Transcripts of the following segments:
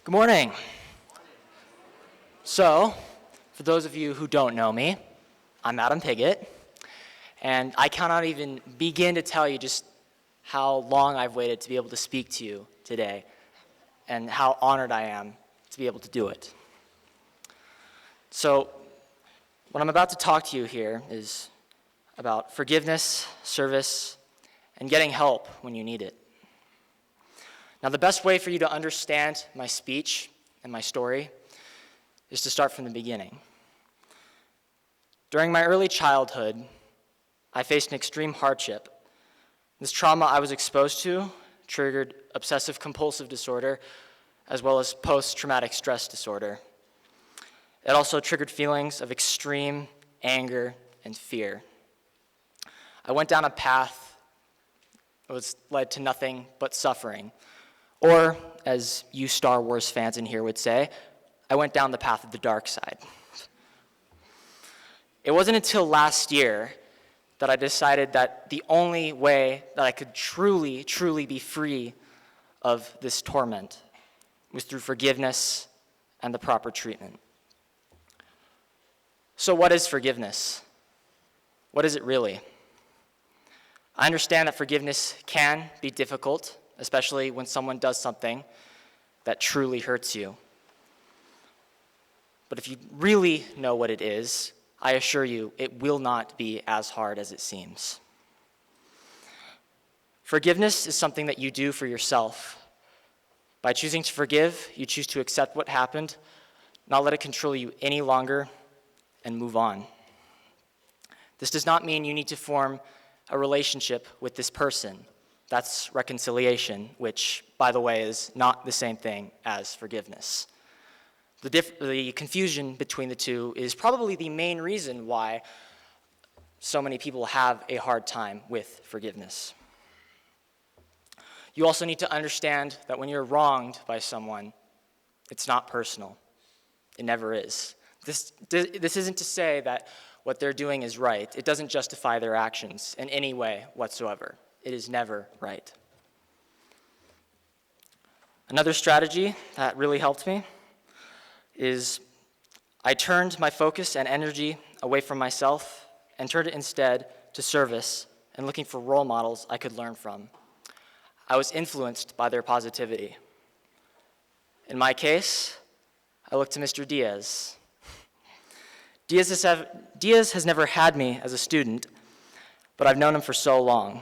Good morning. So, for those of you who don't know me, I'm Adam Piggott, and I cannot even begin to tell you just how long I've waited to be able to speak to you today, and how honored I am to be able to do it. So, what I'm about to talk to you here is about forgiveness, service, and getting help when you need it. Now, the best way for you to understand my speech and my story is to start from the beginning. During my early childhood, I faced an extreme hardship. This trauma I was exposed to triggered obsessive-compulsive disorder as well as post-traumatic stress disorder. It also triggered feelings of extreme anger and fear. I went down a path that was led to nothing but suffering. Or, as you Star Wars fans in here would say, I went down the path of the dark side. It wasn't until last year that I decided that the only way that I could truly be free of this torment was through forgiveness and the proper treatment. So what is forgiveness? What is it really? I understand that forgiveness can be difficult, especially when someone does something that truly hurts you. But if you really know what it is, I assure you it will not be as hard as it seems. Forgiveness is something that you do for yourself. By choosing to forgive, you choose to accept what happened, not let it control you any longer, and move on. This does not mean you need to form a relationship with this person. That's reconciliation, which, by the way, is not the same thing as forgiveness. The confusion between the two is probably the main reason why so many people have a hard time with forgiveness. You also need to understand that when you're wronged by someone, it's not personal. It never is. This isn't to say that what they're doing is right. It doesn't justify their actions in any way whatsoever. It is never right. Another strategy that really helped me is I turned my focus and energy away from myself and turned it instead to service and looking for role models I could learn from. I was influenced by their positivity. In my case, I looked to Mr. Diaz. Diaz has never had me as a student, but I've known him for so long.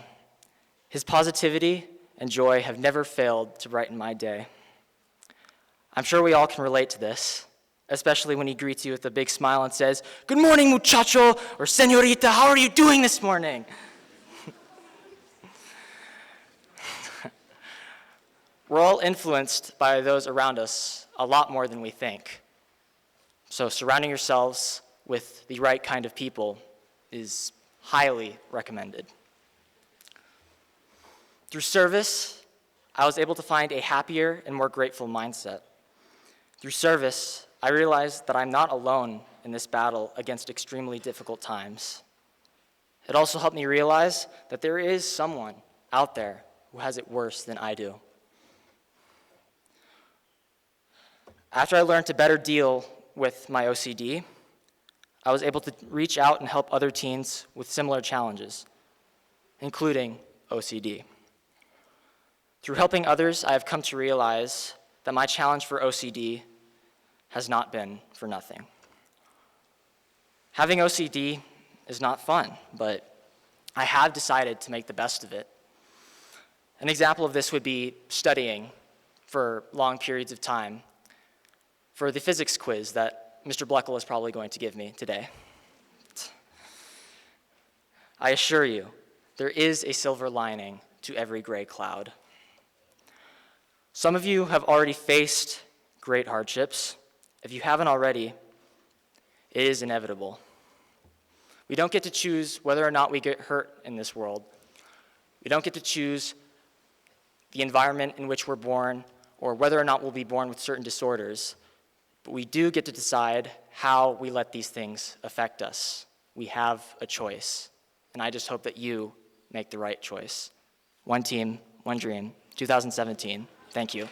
His positivity and joy have never failed to brighten my day. I'm sure we all can relate to this, especially when he greets you with a big smile and says, "Good morning, muchacho," or "Señorita, how are you doing this morning?" We're all influenced by those around us a lot more than we think. So surrounding yourselves with the right kind of people is highly recommended. Through service, I was able to find a happier and more grateful mindset. Through service, I realized that I'm not alone in this battle against extremely difficult times. It also helped me realize that there is someone out there who has it worse than I do. After I learned to better deal with my OCD, I was able to reach out and help other teens with similar challenges, including OCD. Through helping others, I have come to realize that my challenge for OCD has not been for nothing. Having OCD is not fun, but I have decided to make the best of it. An example of this would be studying for long periods of time for the physics quiz that Mr. Bleckel is probably going to give me today. I assure you, there is a silver lining to every gray cloud. Some of you have already faced great hardships. If you haven't already, it is inevitable. We don't get to choose whether or not we get hurt in this world. We don't get to choose the environment in which we're born or whether or not we'll be born with certain disorders. But we do get to decide how we let these things affect us. We have a choice, and I just hope that you make the right choice. One team, one dream, 2017. Thank you.